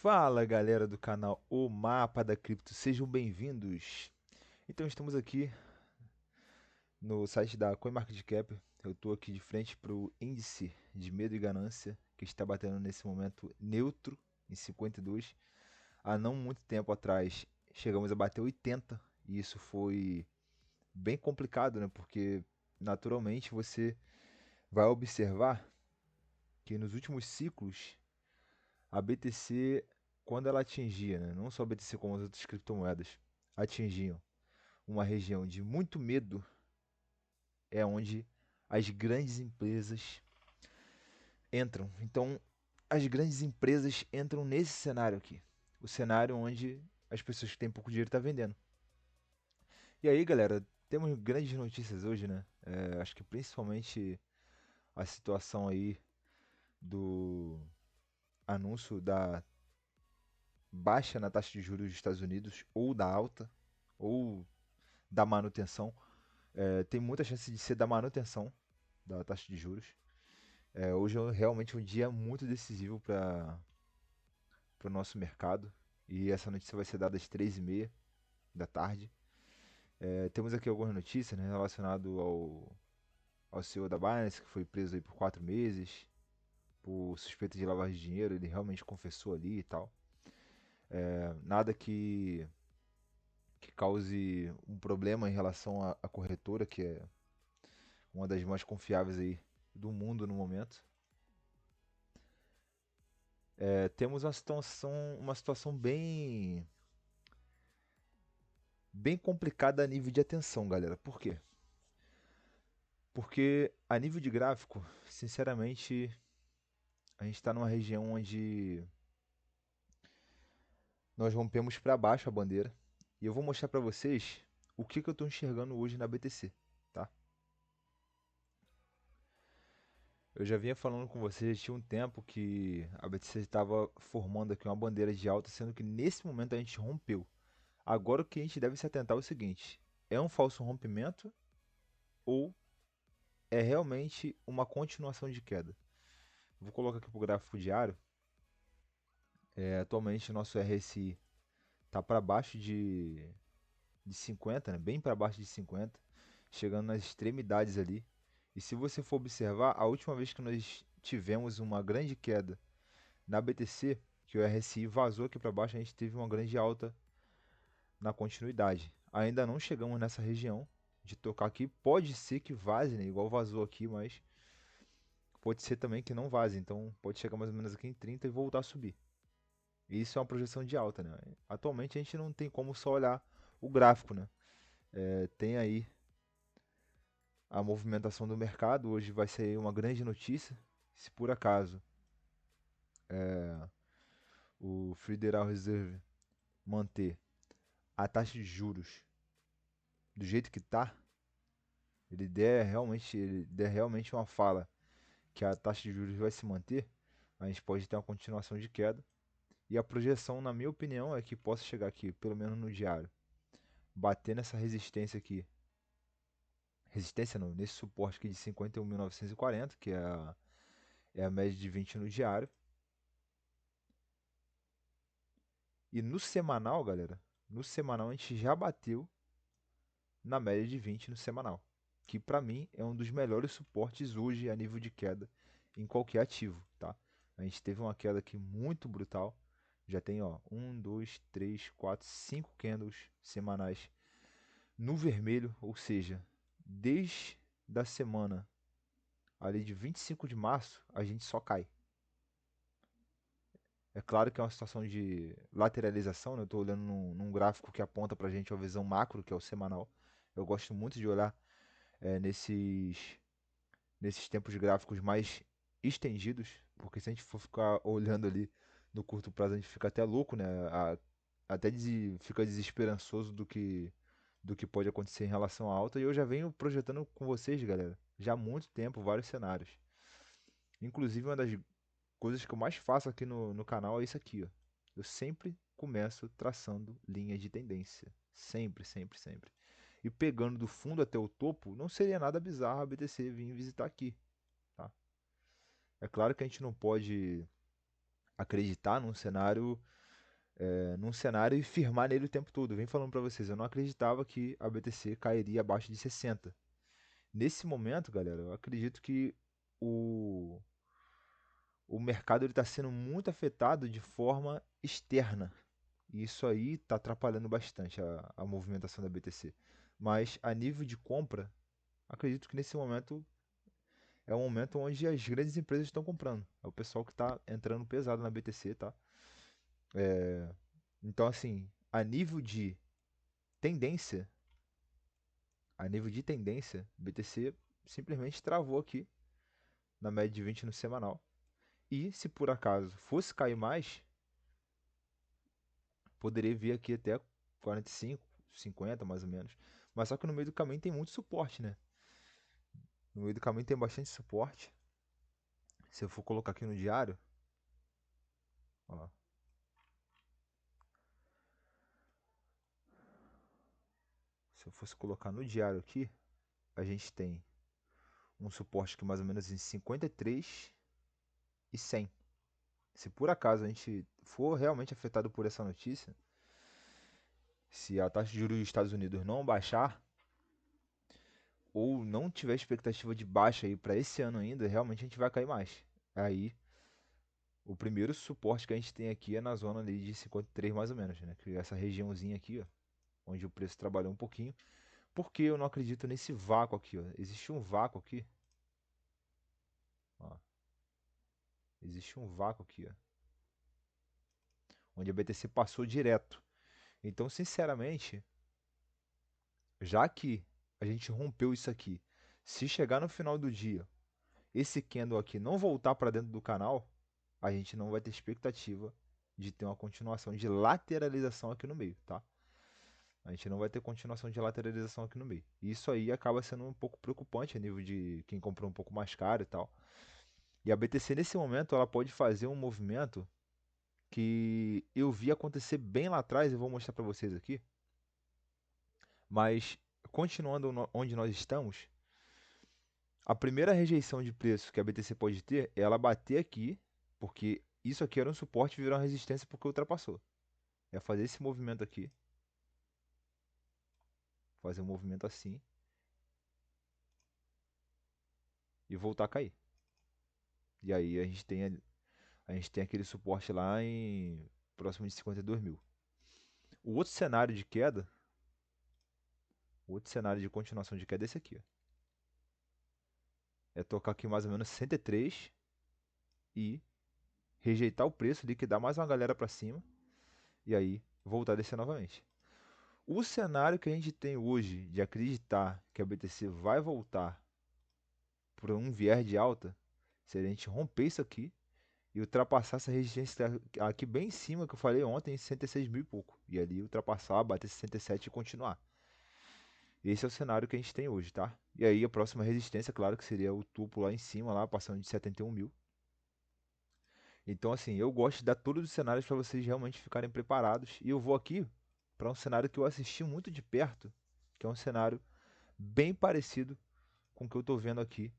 Fala galera do canal O Mapa da Cripto, sejam bem-vindos. Então estamos aqui no site da CoinMarketCap. Eu estou aqui de frente para o índice de medo e ganância que está batendo nesse momento neutro em 52. Há não muito tempo atrás chegamos a bater 80 e isso foi bem complicado, né? Porque naturalmente você vai observar que nos últimos ciclos a BTC, quando ela atingia, né, não só a BTC como as outras criptomoedas, atingiam uma região de muito medo, é onde as grandes empresas entram. Então, as grandes empresas entram nesse cenário aqui. O cenário onde as pessoas que têm pouco dinheiro estão vendendo. E aí, galera, temos grandes notícias hoje, né? Acho que principalmente a situação aí do anúncio da baixa na taxa de juros dos Estados Unidos, ou da alta, ou da manutenção. Tem muita chance de ser da manutenção da taxa de juros. Hoje é realmente um dia muito decisivo para o nosso mercado. E essa notícia vai ser dada às 3h30 da tarde. Temos aqui algumas notícias, né, relacionadas ao CEO da Binance, que foi preso aí por 4 meses por suspeita de lavagem de dinheiro. Ele realmente confessou ali e tal. Nada que cause um problema em relação à corretora, que é uma das mais confiáveis aí do mundo no momento. Temos uma situação bem complicada a nível de atenção, galera. Por quê? Porque a nível de gráfico, sinceramente, a gente está numa região onde nós rompemos para baixo a bandeira. E eu vou mostrar para vocês o que eu estou enxergando hoje na BTC, tá? Eu já vinha falando com vocês, tinha um tempo que a BTC estava formando aqui uma bandeira de alta, sendo que nesse momento a gente rompeu. Agora o que a gente deve se atentar é o seguinte: é um falso rompimento ou é realmente uma continuação de queda? Vou colocar aqui para o gráfico diário. Atualmente o nosso RSI está para baixo de 50, né? Bem para baixo de 50, chegando nas extremidades ali. E se você for observar, a última vez que nós tivemos uma grande queda na BTC, que o RSI vazou aqui para baixo, a gente teve uma grande alta na continuidade. Ainda não chegamos nessa região de tocar aqui. Pode ser que vaze, né? Igual vazou aqui, mas pode ser também que não vaze. Então pode chegar mais ou menos aqui em 30 e voltar a subir. E isso é uma projeção de alta, né? Atualmente a gente não tem como só olhar o gráfico, né? Tem aí a movimentação do mercado. Hoje vai ser uma grande notícia. Se por acaso o Federal Reserve manter a taxa de juros do jeito que está, ele der realmente uma fala que a taxa de juros vai se manter, a gente pode ter uma continuação de queda. E a projeção, na minha opinião, é que possa chegar aqui, pelo menos no diário, bater nessa resistência aqui. Resistência não, nesse suporte aqui de 51.940, que é a média de 20 no diário. E no semanal, galera, no semanal a gente já bateu na média de 20 no semanal, que para mim é um dos melhores suportes hoje a nível de queda em qualquer ativo, tá? A gente teve uma queda aqui muito brutal. Já tem, ó, 1, 2, 3, 4, 5 candles semanais no vermelho, ou seja, desde da semana ali de 25 de março, a gente só cai. É claro que é uma situação de lateralização, né? Eu estou olhando num gráfico que aponta para a gente a visão macro, que é o semanal. Eu gosto muito de olhar nesses tempos gráficos mais estendidos, porque se a gente for ficar olhando ali no curto prazo, a gente fica até louco, né? Até fica desesperançoso do que pode acontecer em relação à alta. E eu já venho projetando com vocês, galera, já há muito tempo, vários cenários. Inclusive, uma das coisas que eu mais faço aqui no canal é isso aqui, ó. Eu sempre começo traçando linhas de tendência. Sempre, sempre, sempre. E pegando do fundo até o topo, não seria nada bizarro a BTC vir visitar aqui, tá? É claro que a gente não pode acreditar num cenário e firmar nele o tempo todo. Vem falando para vocês, eu não acreditava que a BTC cairia abaixo de 60. Nesse momento, galera, eu acredito que o, o mercado está sendo muito afetado de forma externa. E isso aí está atrapalhando bastante a movimentação da BTC. Mas a nível de compra, acredito que nesse momento é um momento onde as grandes empresas estão comprando. É o pessoal que está entrando pesado na BTC, tá? Então, assim, tendência, a nível de tendência, BTC simplesmente travou aqui na média de 20 no semanal. E se por acaso fosse cair mais, poderia vir aqui até 45, 50 mais ou menos. Mas só que no meio do caminho tem muito suporte, né? No meio do caminho tem bastante suporte. Se eu for colocar aqui no diário, ó, se eu fosse colocar no diário aqui, a gente tem um suporte que mais ou menos em 53 e 100. Se por acaso a gente for realmente afetado por essa notícia, se a taxa de juros dos Estados Unidos não baixar ou não tiver expectativa de baixa aí para esse ano ainda, realmente a gente vai cair mais. Aí, o primeiro suporte que a gente tem aqui é na zona ali de 53 mais ou menos, né? Que é essa regiãozinha aqui, ó, onde o preço trabalhou um pouquinho. Porque eu não acredito nesse vácuo aqui, ó. Existe um vácuo aqui, ó. Existe um vácuo aqui, ó, onde a BTC passou direto. Então, sinceramente, já que a gente rompeu isso aqui, se chegar no final do dia, esse candle aqui não voltar para dentro do canal, a gente não vai ter expectativa de ter uma continuação de lateralização aqui no meio, tá? A gente não vai ter continuação de lateralização aqui no meio. E isso aí acaba sendo um pouco preocupante a nível de quem comprou um pouco mais caro e tal. E a BTC nesse momento ela pode fazer um movimento que eu vi acontecer bem lá atrás, eu vou mostrar para vocês aqui. Mas continuando onde nós estamos, a primeira rejeição de preço que a BTC pode ter é ela bater aqui, porque isso aqui era um suporte e virou uma resistência porque ultrapassou. É fazer esse movimento aqui, fazer um movimento assim e voltar a cair. E aí a gente tem aquele suporte lá em próximo de 52 mil. O outro cenário de queda, o outro cenário de continuação de queda é esse aqui, ó. É tocar aqui mais ou menos 63 e rejeitar o preço, liquidar mais uma galera para cima e aí voltar a descer novamente. O cenário que a gente tem hoje de acreditar que a BTC vai voltar por um viés de alta, se a gente romper isso aqui e ultrapassar essa resistência aqui bem em cima que eu falei ontem, em 66 mil e pouco. E ali ultrapassar, bater 67 e continuar. Esse é o cenário que a gente tem hoje, tá? E aí a próxima resistência, claro que seria o topo lá em cima, lá passando de 71 mil. Então, assim, eu gosto de dar todos os cenários para vocês realmente ficarem preparados. E eu vou aqui para um cenário que eu assisti muito de perto, que é um cenário bem parecido com o que eu estou vendo aqui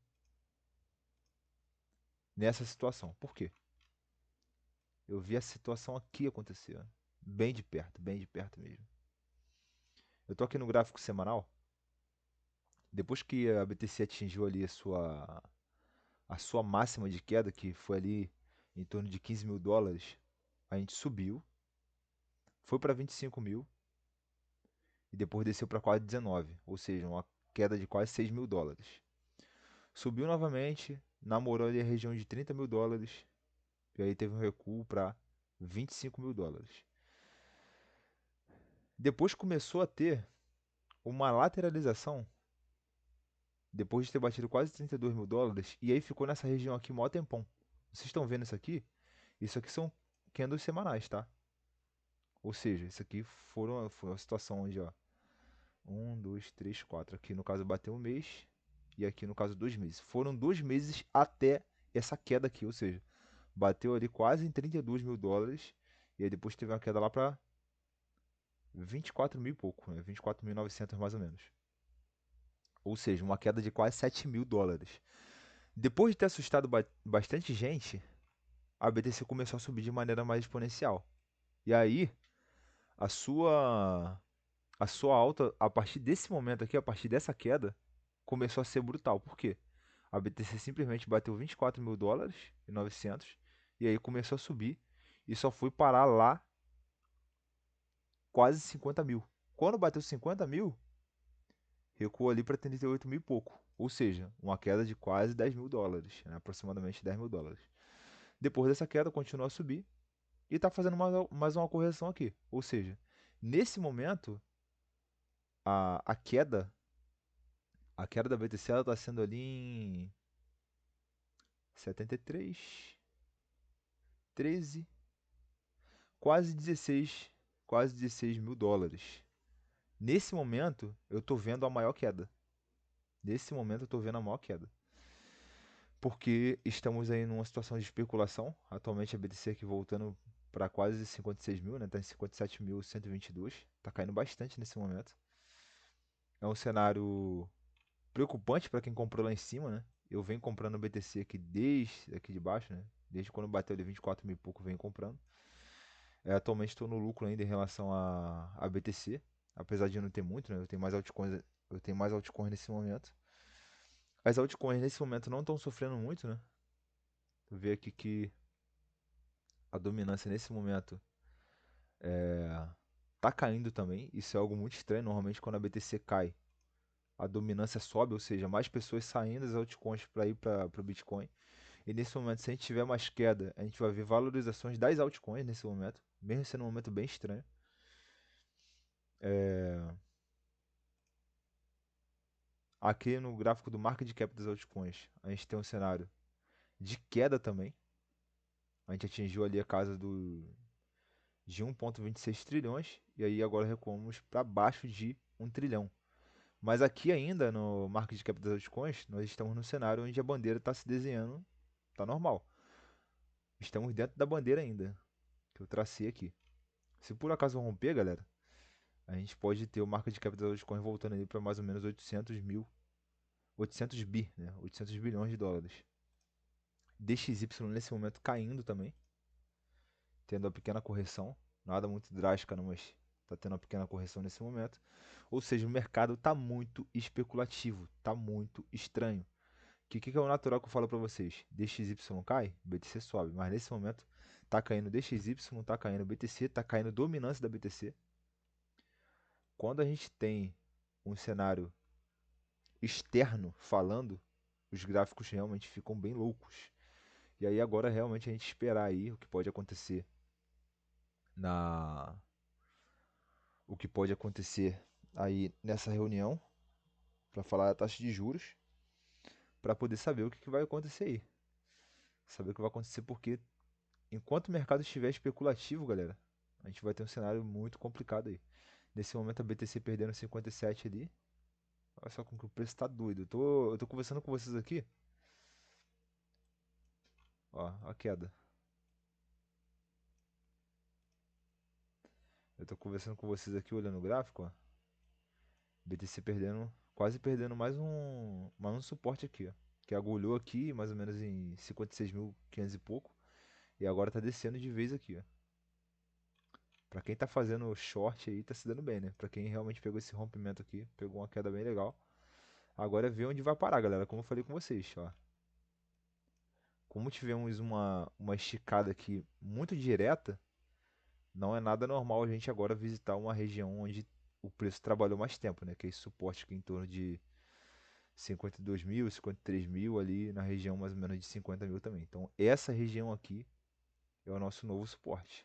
nessa situação. Por quê? Eu vi a situação aqui acontecer, ó, bem de perto mesmo. Eu estou aqui no gráfico semanal. Depois que a BTC atingiu ali a sua máxima de queda, que foi ali em torno de 15 mil dólares, a gente subiu, foi para 25 mil e depois desceu para quase 19, ou seja, uma queda de quase 6 mil dólares. Subiu novamente, namorou ali a região de 30 mil dólares e aí teve um recuo para 25 mil dólares. Depois começou a ter uma lateralização, depois de ter batido quase 32 mil dólares, e aí ficou nessa região aqui mó tempão. Vocês estão vendo isso aqui? Isso aqui são candles semanais, tá? Ou seja, isso aqui foi uma situação onde, ó, 1, 2, 3, 4. Aqui no caso bateu um mês e aqui no caso 2 meses. Foram 2 meses até essa queda aqui, ou seja, bateu ali quase em 32 mil dólares e aí depois teve uma queda lá para 24 mil e pouco, né? 24.900 mais ou menos. Ou seja, uma queda de quase 7 mil dólares. Depois de ter assustado bastante gente, a BTC começou a subir de maneira mais exponencial. E aí, a sua a sua alta, a partir desse momento aqui, a partir dessa queda, começou a ser brutal. Por quê? A BTC simplesmente bateu 24 mil dólares e 900 e aí começou a subir e só foi parar lá quase 50 mil. Quando bateu 50 mil, recuou ali para 38 mil e pouco. Ou seja, uma queda de quase 10 mil dólares, né? Aproximadamente 10 mil dólares. Depois dessa queda, continuou a subir e está fazendo mais uma correção aqui. Ou seja, nesse momento, a queda a queda da BTC está sendo ali em 73, 13, quase 16 mil dólares. Nesse momento, eu estou vendo a maior queda. Nesse momento, eu estou vendo a maior queda. Porque estamos aí numa situação de especulação. Atualmente a BTC aqui voltando para quase 56 mil, né? Está em 57.122. Está caindo bastante nesse momento. É um cenário preocupante para quem comprou lá em cima, né? Eu venho comprando BTC aqui desde aqui de baixo, né? Desde quando bateu ali 24 mil e pouco, venho comprando. Atualmente estou no lucro ainda em relação a BTC, apesar de não ter muito, né? Eu tenho mais altcoins nesse momento. As altcoins nesse momento não estão sofrendo muito, né? Tu vê aqui que a dominância nesse momento tá caindo também. Isso é algo muito estranho. Normalmente quando a BTC cai, a dominância sobe, ou seja, mais pessoas saindo das altcoins para ir para o Bitcoin. E nesse momento, se a gente tiver mais queda, a gente vai ver valorizações das altcoins nesse momento, mesmo sendo um momento bem estranho. Aqui no gráfico do market cap das altcoins, a gente tem um cenário de queda também. A gente atingiu ali a casa de 1,26 trilhões e aí agora recuamos para baixo de 1 trilhão. Mas aqui ainda no market cap das altcoins, nós estamos no cenário onde a bandeira está se desenhando, está normal. Estamos dentro da bandeira ainda, que eu tracei aqui. Se por acaso romper, galera, a gente pode ter o market cap das altcoins voltando ali para mais ou menos 800 bi, né? 800 bilhões de dólares. DXY nesse momento caindo também, tendo uma pequena correção, nada muito drástica não, mas está tendo uma pequena correção nesse momento. Ou seja, o mercado está muito especulativo, está muito estranho. Que é o natural que eu falo para vocês? DXY cai, BTC sobe, mas nesse momento está caindo DXY, está caindo BTC, está caindo dominância da BTC. Quando a gente tem um cenário externo falando, os gráficos realmente ficam bem loucos. E aí agora realmente a gente esperar aí o que pode acontecer na o que pode acontecer aí nessa reunião para falar a taxa de juros, para poder saber o que vai acontecer aí. Saber o que vai acontecer porque enquanto o mercado estiver especulativo, galera, a gente vai ter um cenário muito complicado aí. Nesse momento a BTC perdendo 57 ali. Olha só como que o preço tá doido. Eu tô conversando com vocês aqui. Ó, a queda. Eu tô conversando com vocês aqui olhando o gráfico, ó. BTC perdendo, quase perdendo mais um suporte aqui, ó. Que agulhou aqui mais ou menos em 56.500 e pouco. E agora tá descendo de vez aqui, ó. Pra quem tá fazendo short aí, tá se dando bem, né? Pra quem realmente pegou esse rompimento aqui, pegou uma queda bem legal. Agora é ver onde vai parar, galera. Como eu falei com vocês, ó. Como tivemos uma esticada aqui muito direta, não é nada normal a gente agora visitar uma região onde o preço trabalhou mais tempo, né? Que é esse suporte aqui em torno de 52 mil, 53 mil ali na região mais ou menos de 50 mil também. Então essa região aqui é o nosso novo suporte.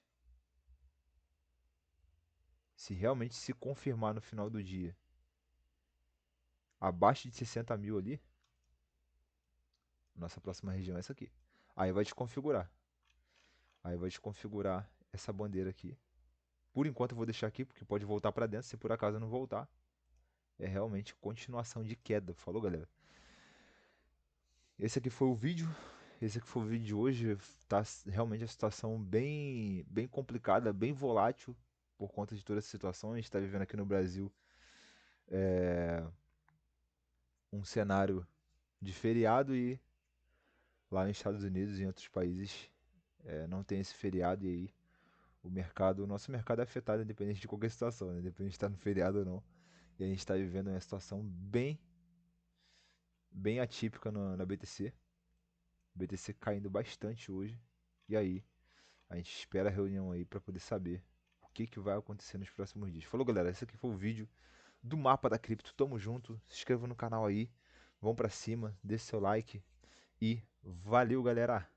Se realmente se confirmar no final do dia abaixo de 60 mil ali, nossa próxima região é essa aqui. Aí vai desconfigurar. Aí vai desconfigurar essa bandeira aqui. Por enquanto eu vou deixar aqui, porque pode voltar para dentro. Se por acaso não voltar, é realmente continuação de queda. Falou, galera? Esse aqui foi o vídeo. Esse aqui foi o vídeo de hoje. Tá realmente a situação bem complicada, bem volátil por conta de toda essa situação. A gente está vivendo aqui no Brasil um cenário de feriado e lá nos Estados Unidos e em outros países não tem esse feriado e aí o nosso mercado é afetado independente de qualquer situação, né? Independente de estar no feriado ou não. E a gente está vivendo uma situação bem atípica na BTC. BTC caindo bastante hoje. E aí, a gente espera a reunião aí para poder saber o que vai acontecer nos próximos dias. Falou, galera, esse aqui foi o vídeo do mapa da cripto. Tamo junto. Se inscreva no canal aí. Vão para cima, deixe seu like e valeu, galera.